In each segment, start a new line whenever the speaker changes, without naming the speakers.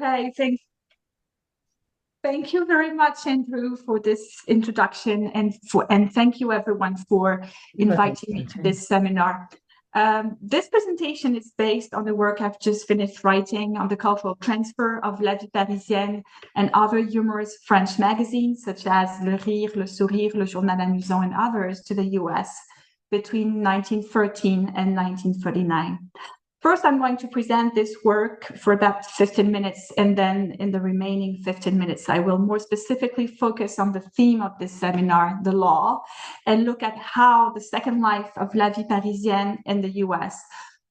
Okay, thank you very much, Andrew, for this introduction, and thank you everyone for inviting me to this seminar. This presentation is based on the work I've just finished writing on the cultural transfer of La Vie Parisienne and other humorous French magazines such as Le Rire, Le Sourire, Le Journal Amusant, and others to the US between 1913 and 1939. First, I'm going to present this work for about 15 minutes, and then in the remaining 15 minutes, I will more specifically focus on the theme of this seminar, the law, and look at how the second life of La Vie Parisienne in the US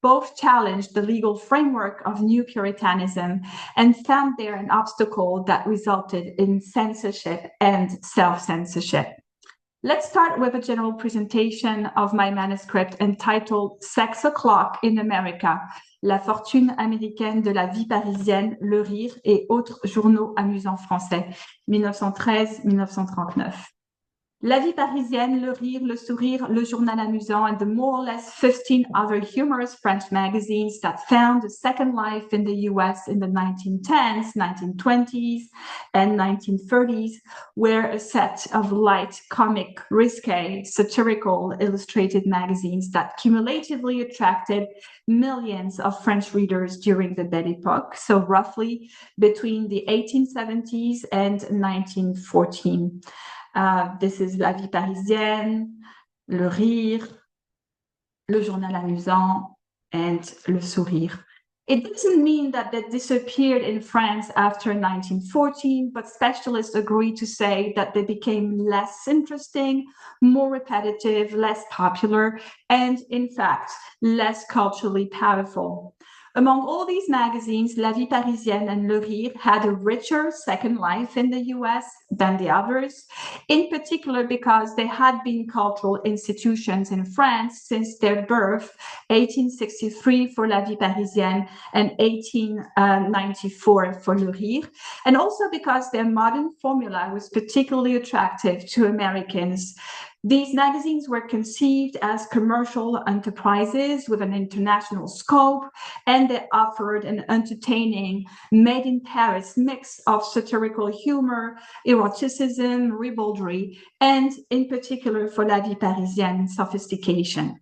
both challenged the legal framework of new Puritanism and found there an obstacle that resulted in censorship and self-censorship. Let's start with a general presentation of my manuscript entitled Sex O'Clock in America, la fortune américaine de la vie parisienne, le rire et autres journaux amusants français, 1913-1939. La vie parisienne, le rire, le sourire, le journal amusant, and the more or less 15 other humorous French magazines that found a second life in the US in the 1910s, 1920s, and 1930s were a set of light, comic, risqué, satirical, illustrated magazines that cumulatively attracted millions of French readers during the Belle Époque, so roughly between the 1870s and 1914. This is La Vie Parisienne, Le Rire, Le Journal Amusant, and Le Sourire. It doesn't mean that they disappeared in France after 1914, but specialists agree to say that they became less interesting, more repetitive, less popular, and in fact, less culturally powerful. Among all these magazines, La Vie Parisienne and Le Rire had a richer second life in the US than the others, in particular because they had been cultural institutions in France since their birth, 1863 for La Vie Parisienne and 1894 for Le Rire, and also because their modern formula was particularly attractive to Americans. These magazines were conceived as commercial enterprises with an international scope, and they offered an entertaining, made in Paris mix of satirical humor, eroticism, ribaldry, and in particular for La Vie Parisienne, sophistication.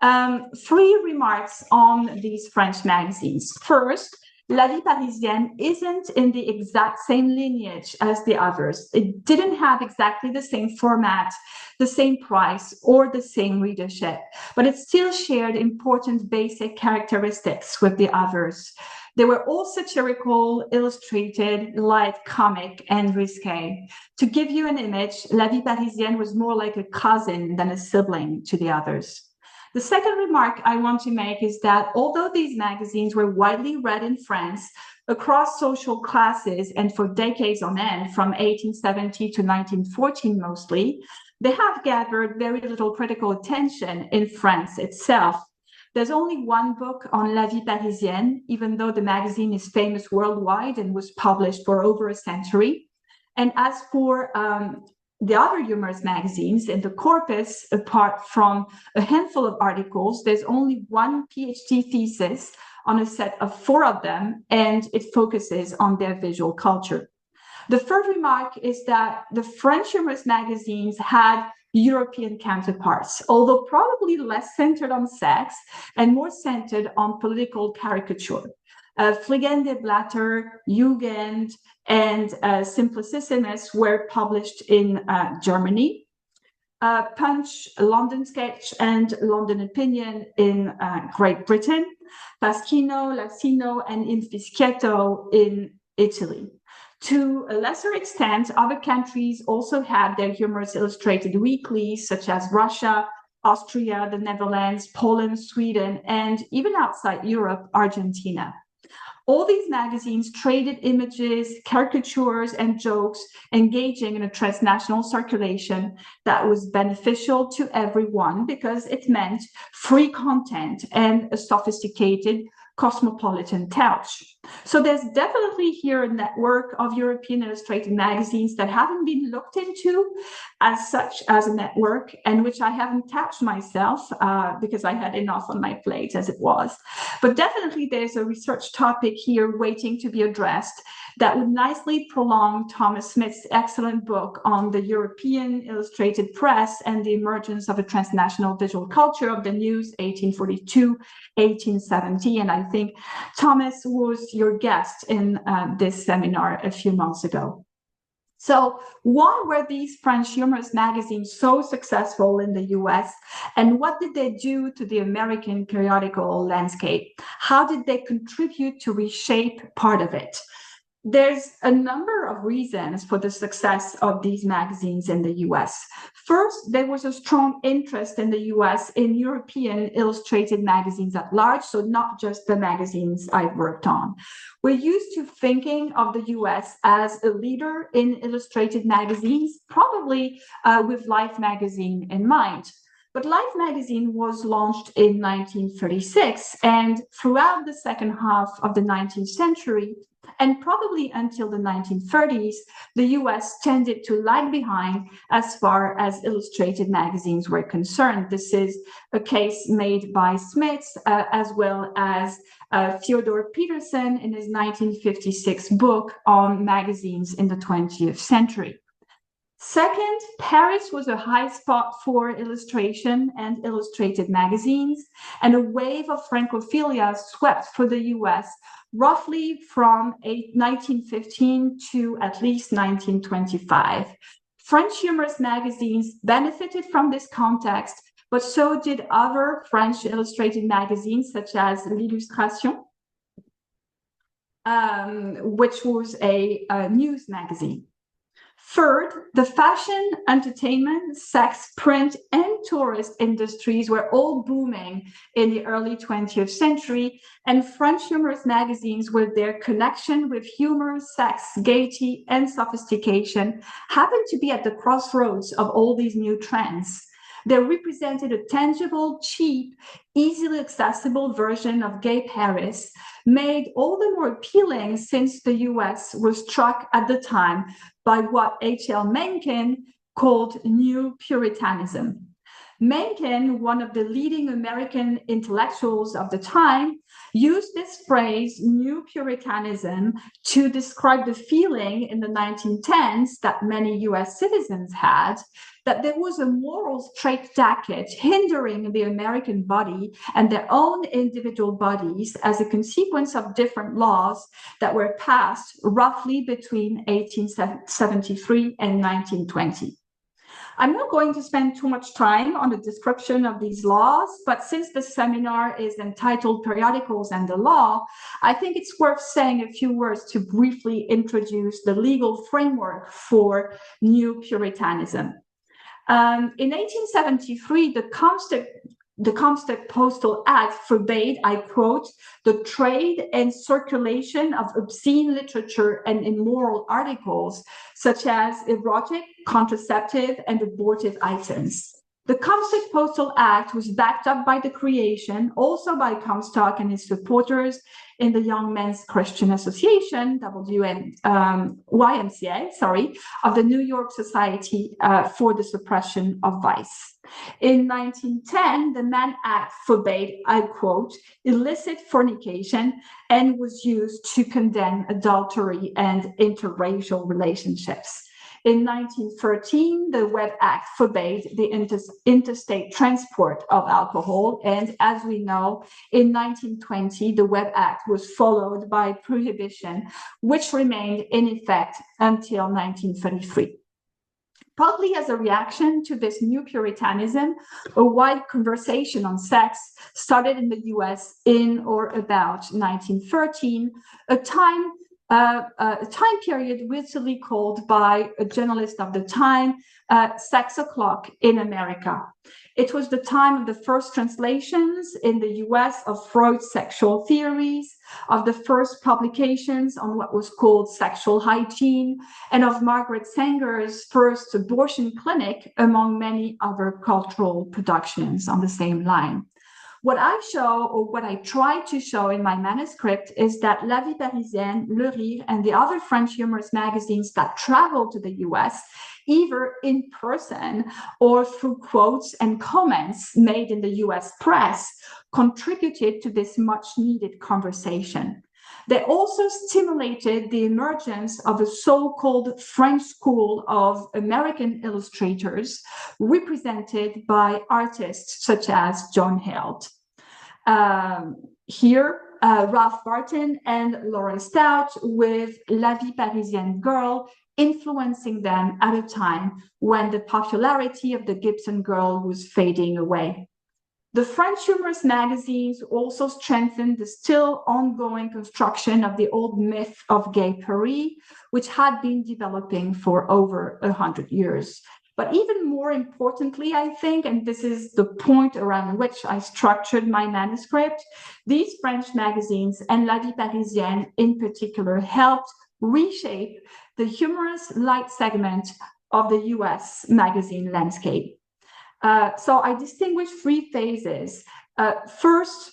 3 remarks on these French magazines. First, La Vie Parisienne isn't in the exact same lineage as the others. It didn't have exactly the same format, the same price, or the same readership, but it still shared important basic characteristics with the others. They were all satirical, illustrated, light, comic, and risqué. To give you an image, La Vie Parisienne was more like a cousin than a sibling to the others. The second remark I want to make is that although these magazines were widely read in France across social classes and for decades on end, from 1870 to 1914 mostly, they have gathered very little critical attention in France itself. There's only one book on La Vie Parisienne, even though the magazine is famous worldwide and was published for over a century. And as for the other humorous magazines in the corpus, apart from a handful of articles, there's only one PhD thesis on a set of 4 of them, and it focuses on their visual culture. The third remark is that the French humorous magazines had European counterparts, although probably less centered on sex and more centered on political caricature. Fliegende Blätter, Jugend, and Simplicissimus were published in Germany. Punch, London Sketch, and London Opinion in Great Britain. Pasquino, Lassino, and Infischietto in Italy. To a lesser extent, other countries also had their humorous illustrated weeklies, such as Russia, Austria, the Netherlands, Poland, Sweden, and even outside Europe, Argentina. All these magazines traded images, caricatures, and jokes, engaging in a transnational circulation that was beneficial to everyone because it meant free content and a sophisticated cosmopolitan touch. So there's definitely here a network of European illustrated magazines that haven't been looked into as such as a network, and which I haven't touched myself because I had enough on my plate as it was. But definitely there's a research topic here waiting to be addressed that would nicely prolong Thomas Smith's excellent book on the European illustrated press and the emergence of a transnational visual culture of the news, 1842-1870. And I think Thomas was your guest in this seminar a few months ago. So why were these French humorous magazines so successful in the US? And what did they do to the American periodical landscape? How did they contribute to reshape part of it? There's a number of reasons for the success of these magazines in the US. First, there was a strong interest in the US in European illustrated magazines at large, so not just the magazines I've worked on. We're used to thinking of the US as a leader in illustrated magazines, probably with Life magazine in mind. But Life magazine was launched in 1936, and throughout the second half of the 19th century, and probably until the 1930s, the US tended to lag behind as far as illustrated magazines were concerned. This is a case made by Smith, as well as Theodore Peterson in his 1956 book on magazines in the 20th century. Second, Paris was a high spot for illustration and illustrated magazines, and a wave of Francophilia swept for the US roughly from 1915 to at least 1925. French humorous magazines benefited from this context, but so did other French illustrated magazines such as L'Illustration, which was a news magazine. Third, the fashion, entertainment, sex, print, and tourist industries were all booming in the early 20th century, and French humorous magazines, with their connection with humor, sex, gaiety, and sophistication, happened to be at the crossroads of all these new trends. They represented a tangible, cheap, easily accessible version of gay Paris, made all the more appealing since the US was struck at the time by what H.L. Mencken called New Puritanism. Mencken, one of the leading American intellectuals of the time, used this phrase, New Puritanism, to describe the feeling in the 1910s that many US citizens had, that there was a moral straitjacket hindering the American body and their own individual bodies as a consequence of different laws that were passed roughly between 1873 and 1920. I'm not going to spend too much time on the description of these laws, but since the seminar is entitled Periodicals and the Law, I think it's worth saying a few words to briefly introduce the legal framework for New Puritanism. In 1873, the Comstock Postal Act forbade, I quote, the trade and circulation of obscene literature and immoral articles, such as erotic, contraceptive, and abortive items. The Comstock Postal Act was backed up by the creation, also by Comstock and his supporters, in the Young Men's Christian Association, YMCA, of the New York Society for the Suppression of Vice. In 1910, the Mann Act forbade, I quote, illicit fornication and was used to condemn adultery and interracial relationships. In 1913, the Webb Act forbade the interstate transport of alcohol. And as we know, in 1920, the Webb Act was followed by prohibition, which remained in effect until 1933. Partly as a reaction to this new Puritanism, a wide conversation on sex started in the US in or about 1913, a time period recently called by a journalist of the time, Sex O'Clock in America. It was the time of the first translations in the US of Freud's sexual theories, of the first publications on what was called sexual hygiene, and of Margaret Sanger's first abortion clinic, among many other cultural productions on the same line. What I show, or what I try to show in my manuscript, is that La Vie Parisienne, Le Rire, and the other French humorous magazines that traveled to the US, either in person or through quotes and comments made in the US press, contributed to this much needed conversation. They also stimulated the emergence of a so-called French school of American illustrators, represented by artists such as John Held. Here, Ralph Burten and Lauren Stout with La Vie Parisienne Girl, influencing them at a time when the popularity of the Gibson Girl was fading away. The French humorous magazines also strengthened the still ongoing construction of the old myth of gay Paris, which had been developing for over 100 years. But even more importantly, I think, and this is the point around which I structured my manuscript, these French magazines, and La Vie Parisienne in particular, helped reshape the humorous light segment of the US magazine landscape. So I distinguish three phases. First,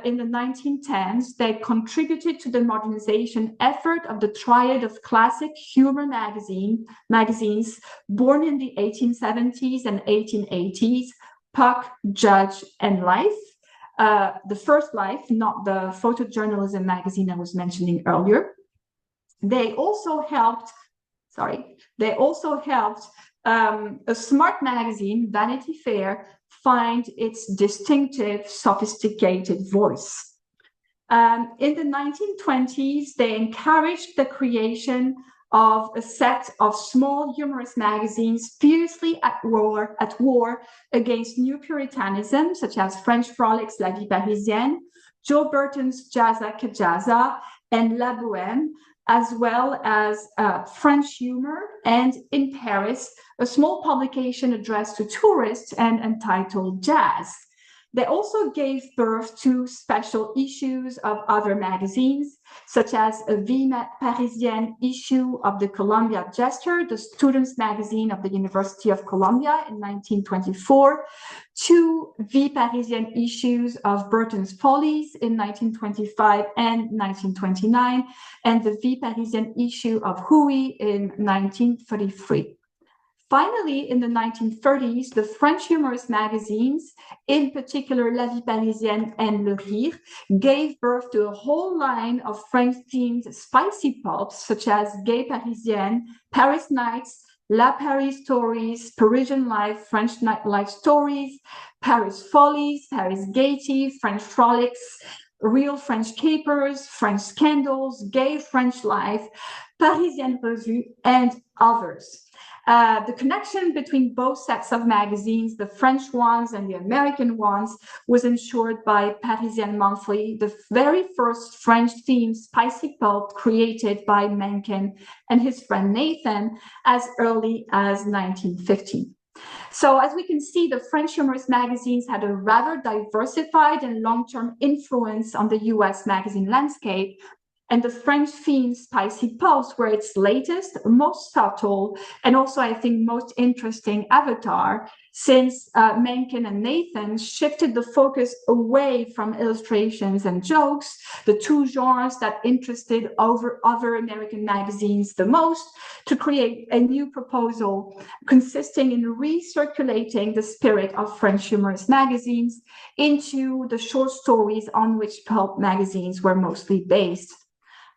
in the 1910s, they contributed to the modernization effort of the triad of classic humor magazines born in the 1870s and 1880s, Puck, Judge, and Life. The first Life, not the photojournalism magazine I was mentioning earlier. They also helped a smart magazine, Vanity Fair, find its distinctive, sophisticated voice. In the 1920s, they encouraged the creation of a set of small humorous magazines fiercely at war against new Puritanism, such as French Frolics, La Vie Parisienne, Joe Burton's Jazza que Jazza, and La Bohème, as well as French humor, and in Paris, a small publication addressed to tourists and entitled Jazz. They also gave birth to special issues of other magazines, such as a Vie Parisienne issue of the Columbia Jester, the students' magazine of the University of Columbia in 1924, two Vie Parisienne issues of Burton's Follies in 1925 and 1929, and the Vie Parisienne issue of Hui in 1933. Finally, in the 1930s, the French humorous magazines, in particular La Vie Parisienne and Le Rire, gave birth to a whole line of French-themed spicy pulps, such as Gay Parisienne, Paris Nights, La Paree Stories, Parisian Life, French Nightlife Stories, Paris Follies, Paris Gaiety, French Frolics, Real French Capers, French Scandals, Gay French Life, Parisienne Revue, and others. The connection between both sets of magazines, the French ones and the American ones, was ensured by Parisienne Monthly, the very first French-themed spicy pulp created by Mencken and his friend Nathan as early as 1950. So as we can see, the French humorous magazines had a rather diversified and long-term influence on the US magazine landscape, and the French-themed spicy pulps were its latest, most subtle, and also, I think, most interesting avatar, since Mencken and Nathan shifted the focus away from illustrations and jokes, the two genres that interested other American magazines the most, to create a new proposal consisting in recirculating the spirit of French humorous magazines into the short stories on which pulp magazines were mostly based.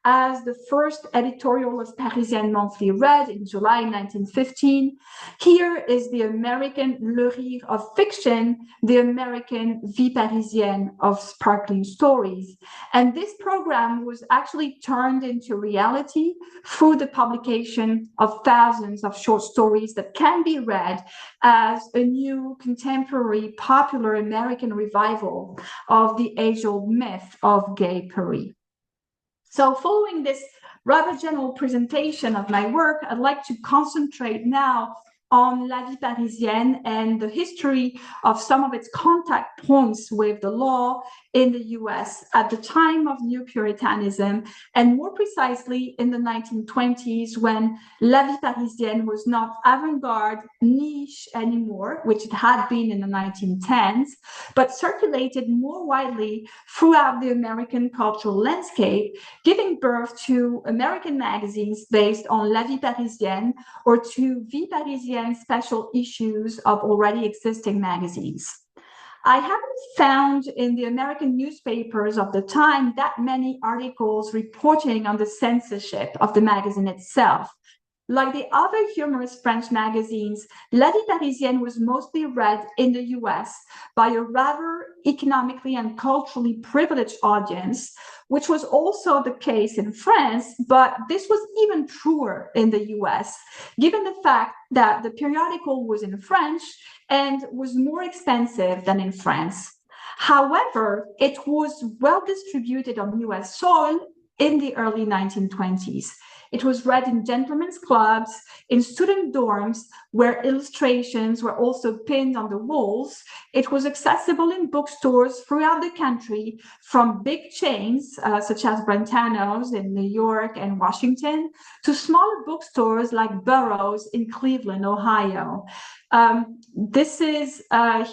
As the first editorial of Parisienne Monthly read in July 1915, here is the American Le Rire of fiction, the American Vie Parisienne of sparkling stories. And this program was actually turned into reality through the publication of thousands of short stories that can be read as a new contemporary popular American revival of the age-old myth of gay Paris. So following this rather general presentation of my work, I'd like to concentrate now on La Vie Parisienne and the history of some of its contact points with the law in the US at the time of New Puritanism, and more precisely in the 1920s, when La Vie Parisienne was not avant-garde, niche anymore, which it had been in the 1910s, but circulated more widely throughout the American cultural landscape, giving birth to American magazines based on La Vie Parisienne or to Vie Parisienne special issues of already existing magazines. I haven't found in the American newspapers of the time that many articles reporting on the censorship of the magazine itself. Like the other humorous French magazines, La Vie Parisienne was mostly read in the US by a rather economically and culturally privileged audience, which was also the case in France, but this was even truer in the US, given the fact that the periodical was in French and was more expensive than in France. However, it was well distributed on US soil in the early 1920s. It was read in gentlemen's clubs, in student dorms, where illustrations were also pinned on the walls. It was accessible in bookstores throughout the country, from big chains, such as Brentano's in New York and Washington, to smaller bookstores like Burroughs in Cleveland, Ohio. This is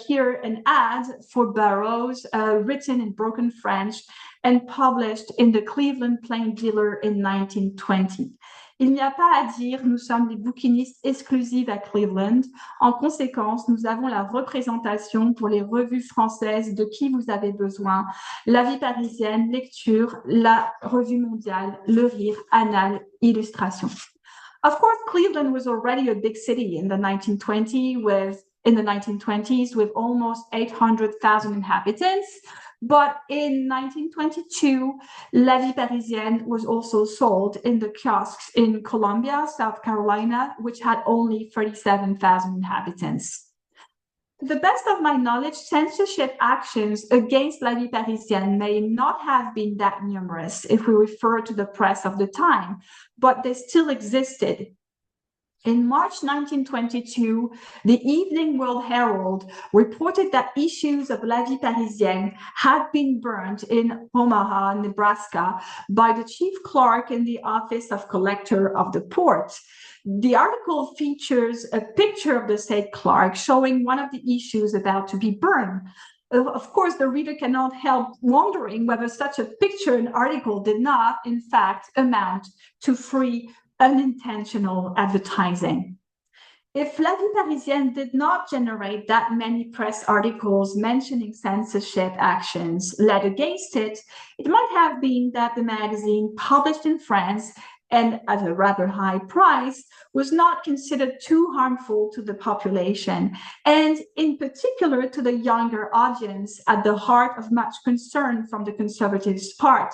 here an ad for Burroughs, written in broken French, and published in the Cleveland Plain Dealer in 1920. Il n'y a pas à dire, nous sommes les bouquinistes exclusifs à Cleveland. En conséquence, nous avons la représentation pour les revues françaises de qui vous avez besoin. La Vie Parisienne, lecture, la Revue mondiale, le Rire, Annales, illustration. Of course, Cleveland was already a big city in the 1920s with almost 800,000 inhabitants. But in 1922, La Vie Parisienne was also sold in the kiosks in Columbia, South Carolina, which had only 37,000 inhabitants. To the best of my knowledge, censorship actions against La Vie Parisienne may not have been that numerous if we refer to the press of the time, but they still existed. In March 1922, the Evening World Herald reported that issues of La Vie Parisienne had been burned in Omaha, Nebraska, by the chief clerk in the office of collector of the port. The article features a picture of the said clerk showing one of the issues about to be burned. Of course, the reader cannot help wondering whether such a picture and article did not, in fact, amount to free unintentional advertising. If La Vie Parisienne did not generate that many press articles mentioning censorship actions led against it, it might have been that the magazine, published in France and at a rather high price, was not considered too harmful to the population, and in particular to the younger audience, at the heart of much concern from the conservatives' part.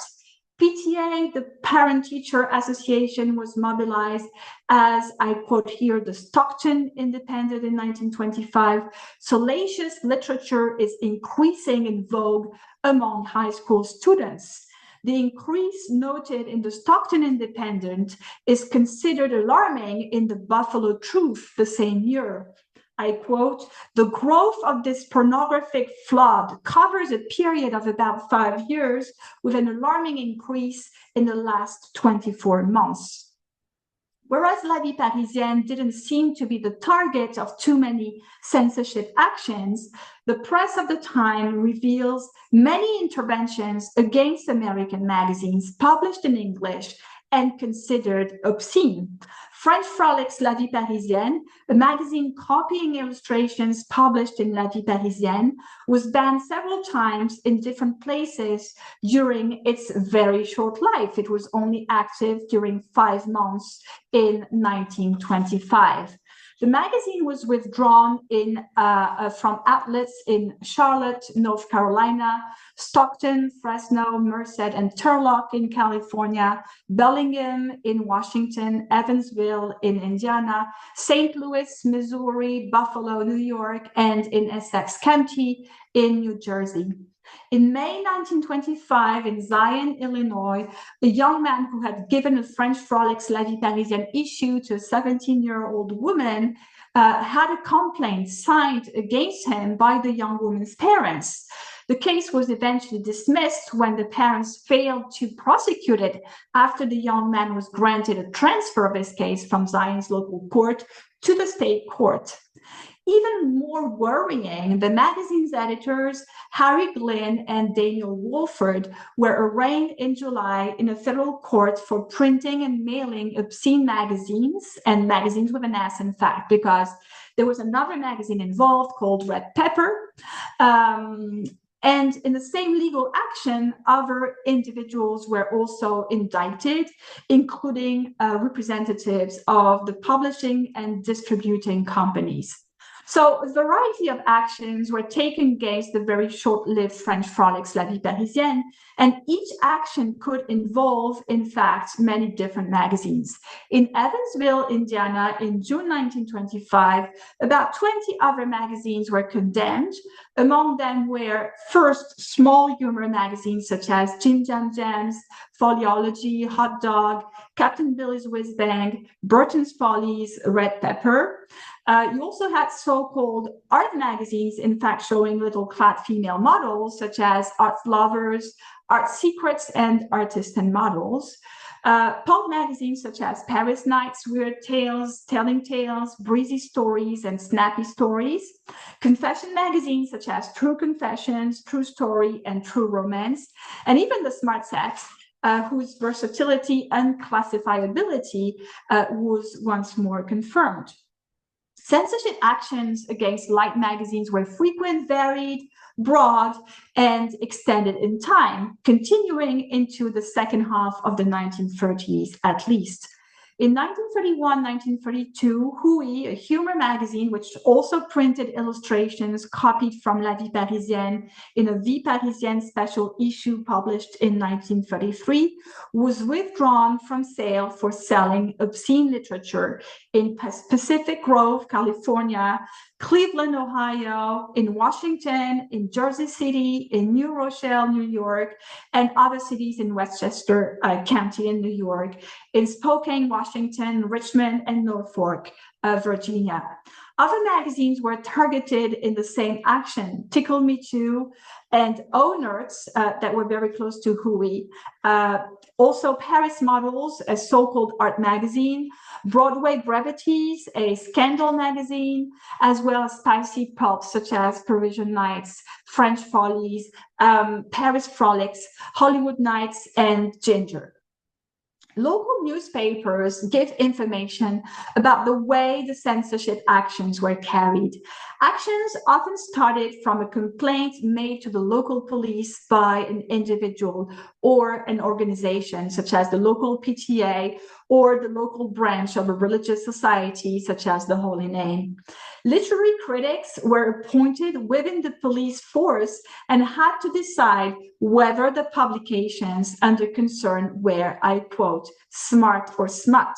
PTA, the Parent-Teacher Association, was mobilized as, I quote here, the Stockton Independent in 1925. Salacious literature is increasing in vogue among high school students. The increase noted in the Stockton Independent is considered alarming in the Buffalo Truth the same year. I quote, the growth of this pornographic flood covers a period of about 5 years with an alarming increase in the last 24 months. Whereas La Vie Parisienne didn't seem to be the target of too many censorship actions, the press of the time reveals many interventions against American magazines published in English and considered obscene. French Frolics La Vie Parisienne, a magazine copying illustrations published in La Vie Parisienne, was banned several times in different places during its very short life. It was only active during 5 months in 1925. The magazine was withdrawn from outlets in Charlotte, North Carolina, Stockton, Fresno, Merced, and Turlock in California, Bellingham in Washington, Evansville in Indiana, St. Louis, Missouri, Buffalo, New York, and in Essex County in New Jersey. In May 1925, in Zion, Illinois, a young man who had given a French Frolics La Vie Parisienne issue to a 17-year-old woman had a complaint signed against him by the young woman's parents. The case was eventually dismissed when the parents failed to prosecute it after the young man was granted a transfer of his case from Zion's local court to the state court. Even more worrying, the magazine's editors, Harry Glynn and Daniel Wolford, were arraigned in July in a federal court for printing and mailing obscene magazines, and magazines with an S, in fact, because there was another magazine involved called Red Pepper. And in the same legal action, other individuals were also indicted, including representatives of the publishing and distributing companies. So a variety of actions were taken against the very short-lived French frolics La Vie Parisienne, and each action could involve, in fact, many different magazines. In Evansville, Indiana, in June 1925, about 20 other magazines were condemned. Among them were first small humor magazines such as Jim Jam Jams, Foliology, Hot Dog, Captain Billy's Whiz Bang, Burton's Follies, Red Pepper. You also had so-called art magazines, in fact, showing little clad female models, such as Art Lovers, Art Secrets, and Artists and Models. Pulp magazines such as Paris Nights, Weird Tales, Telling Tales, Breezy Stories, and Snappy Stories. Confession magazines such as True Confessions, True Story, and True Romance. And even the Smart Sex, whose versatility and classifiability was once more confirmed. Censorship actions against light magazines were frequent, varied, broad, and extended in time, continuing into the second half of the 1930s at least. In 1931-1932, Hui, a humor magazine, which also printed illustrations copied from La Vie Parisienne in a Vie Parisienne special issue published in 1933, was withdrawn from sale for selling obscene literature in Pacific Grove, California, Cleveland, Ohio, in Washington, in Jersey City, in New Rochelle, New York, and other cities in Westchester County in New York, in Spokane, Washington, Richmond, and Norfolk, Virginia. Other magazines were targeted in the same action, Tickle Me Too, and Owners that were very close to Hui. Also Paris Models, a so-called art magazine, Broadway Brevities, a scandal magazine, as well as spicy pulps such as Parisian Nights, French Follies, Paris Frolics, Hollywood Nights, and Ginger. Local newspapers give information about the way the censorship actions were carried. Actions often started from a complaint made to the local police by an individual or an organization, such as the local PTA or the local branch of a religious society, such as the Holy Name. Literary critics were appointed within the police force and had to decide whether the publications under concern were, I quote, smart or smut.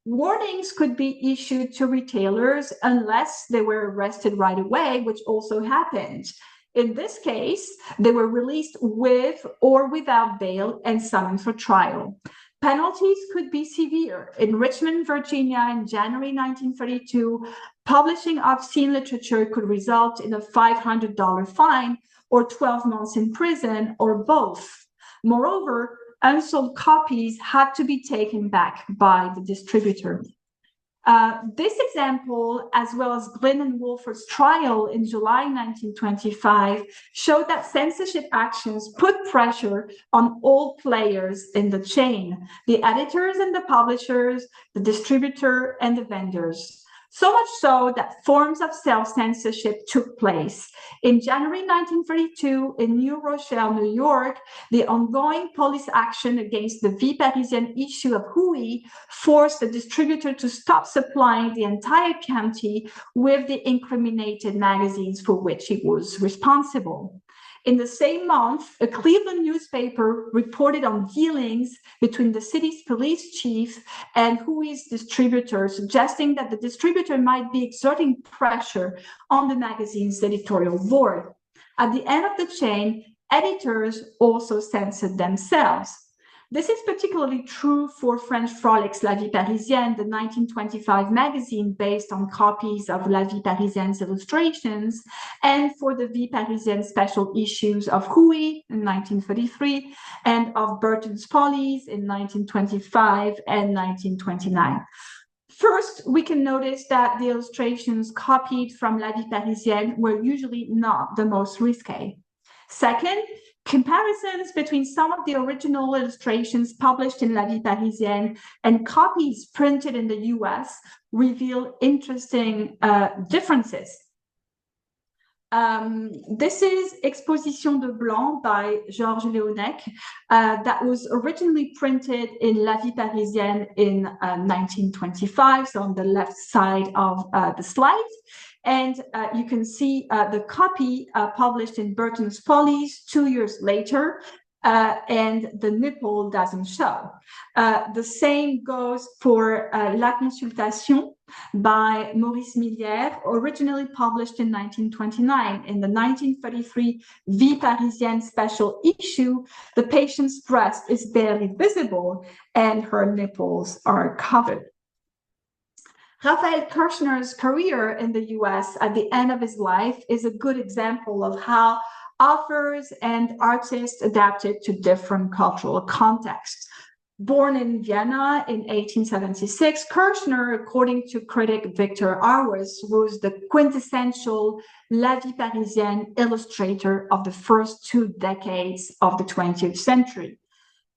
Warnings could be issued to retailers unless they were arrested right away, which also happened. In this case, they were released with or without bail and summoned for trial. Penalties could be severe. In Richmond, Virginia, in January 1932, publishing obscene literature could result in a $500 fine or 12 months in prison or both. Moreover, unsold copies had to be taken back by the distributor. This example, as well as Glynn and Wolford's trial in July 1925, showed that censorship actions put pressure on all players in the chain, the editors and the publishers, the distributor and the vendors. So much so that forms of self-censorship took place. In January 1932, in New Rochelle, New York, the ongoing police action against the Vie Parisienne issue of Hui forced the distributor to stop supplying the entire county with the incriminated magazines for which he was responsible. In the same month, a Cleveland newspaper reported on dealings between the city's police chief and Hui's distributor, suggesting that the distributor might be exerting pressure on the magazine's editorial board. At the end of the chain, editors also censored themselves. This is particularly true for French Frolics La Vie Parisienne, the 1925 magazine based on copies of La Vie Parisienne's illustrations, and for the Vie Parisienne special issues of Rire in 1933 and of Burten's Follies in 1925 and 1929. First, we can notice that the illustrations copied from La Vie Parisienne were usually not the most risqué. Second, comparisons between some of the original illustrations published in La Vie Parisienne and copies printed in the US reveal interesting differences. This is Exposition de Blanc by Georges Léonec that was originally printed in La Vie Parisienne in 1925, so on the left side of the slide. And you can see the copy published in Burten's Follies 2 years later, and the nipple doesn't show. The same goes for La Consultation by Maurice Millière, originally published in 1929. In the 1933 Vie Parisienne special issue, the patient's breast is barely visible and her nipples are covered. Raphael Kirchner's career in the US at the end of his life is a good example of how authors and artists adapted to different cultural contexts. Born in Vienna in 1876, Kirchner, according to critic Victor Arwas, was the quintessential La Vie Parisienne illustrator of the first 2 decades of the 20th century.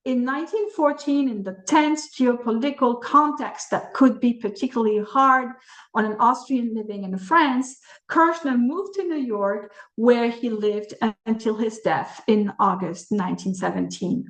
In 1914, in the tense geopolitical context that could be particularly hard on an Austrian living in France, Kirchner moved to New York, where he lived until his death in August 1917.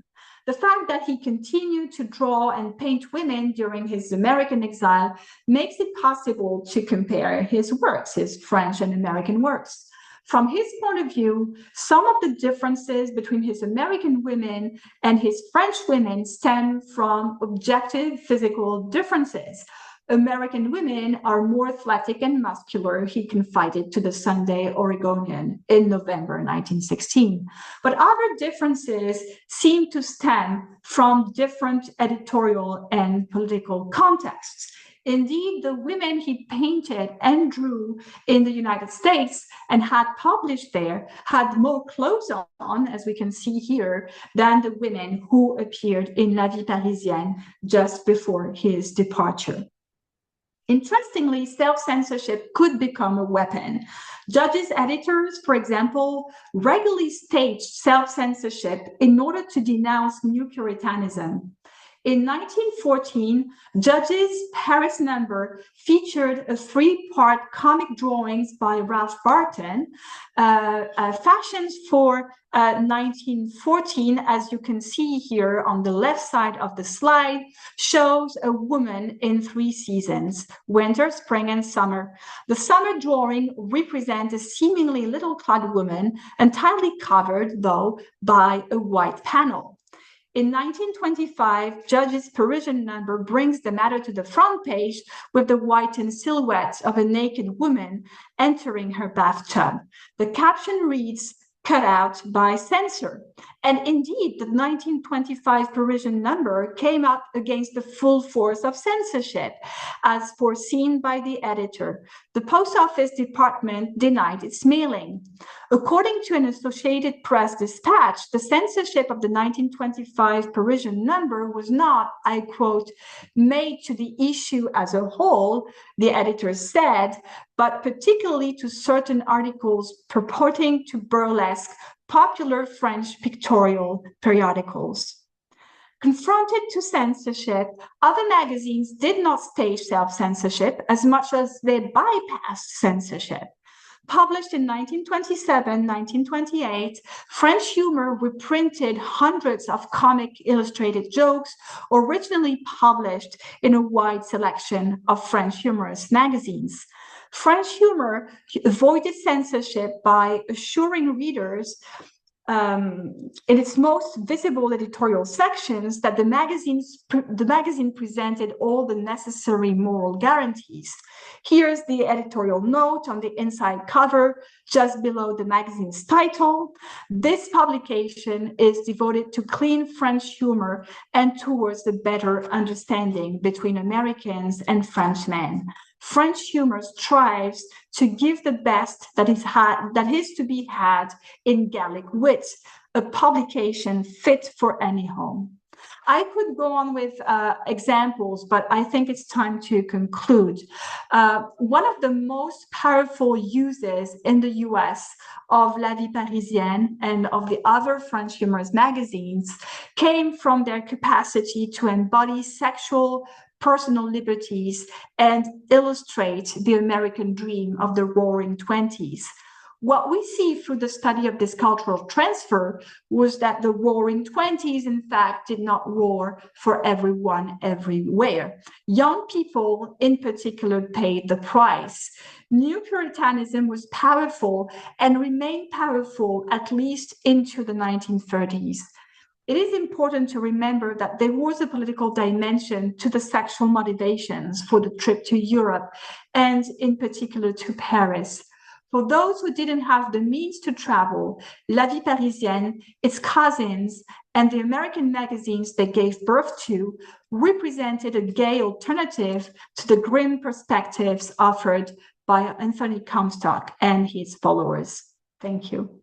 The fact that he continued to draw and paint women during his American exile makes it possible to compare his works, his French and American works. From his point of view, some of the differences between his American women and his French women stem from objective physical differences. American women are more athletic and muscular, he confided to the Sunday Oregonian in November 1916. But other differences seem to stem from different editorial and political contexts. Indeed, the women he painted and drew in the United States and had published there had more clothes on, as we can see here, than the women who appeared in La Vie Parisienne just before his departure. Interestingly, self-censorship could become a weapon. Judges' editors, for example, regularly staged self-censorship in order to denounce new Puritanism. In 1914, Judge's Paris number featured a 3-part comic drawings by Ralph Burten. Fashions for 1914, as you can see here on the left side of the slide, shows a woman in 3 seasons, winter, spring, and summer. The summer drawing represents a seemingly little-clad woman, entirely covered, though, by a white panel. In 1925, Judge's Parisian number brings the matter to the front page with the whitened silhouette of a naked woman entering her bathtub. The caption reads, "Cut out by censor." And indeed, the 1925 Parisian number came up against the full force of censorship, as foreseen by the editor. The Post Office Department denied its mailing. According to an Associated Press dispatch, the censorship of the 1925 Parisian number was not, I quote, "made to the issue as a whole," the editor said, but particularly to certain articles purporting to burlesque popular French pictorial periodicals. Confronted to censorship, other magazines did not stage self-censorship as much as they bypassed censorship. Published in 1927, 1928, French humor reprinted hundreds of comic illustrated jokes originally published in a wide selection of French humorous magazines. French humor avoided censorship by assuring readers in its most visible editorial sections that the magazine presented all the necessary moral guarantees. Here's the editorial note on the inside cover, just below the magazine's title. This publication is devoted to clean French humor and towards the better understanding between Americans and Frenchmen. French humor strives to give the best that is to be had in Gallic wit, a publication fit for any home. I could go on with examples, but I think it's time to conclude. One of the most powerful uses in the US of La Vie Parisienne and of the other French humorous magazines came from their capacity to embody sexual, personal liberties and illustrate the American dream of the Roaring Twenties. What we see through the study of this cultural transfer was that the Roaring Twenties, in fact, did not roar for everyone everywhere. Young people, in particular, paid the price. New Puritanism was powerful and remained powerful at least into the 1930s. It is important to remember that there was a political dimension to the sexual motivations for the trip to Europe and in particular to Paris. For those who didn't have the means to travel, La Vie Parisienne, its cousins, and the American magazines they gave birth to represented a gay alternative to the grim perspectives offered by Anthony Comstock and his followers. Thank you.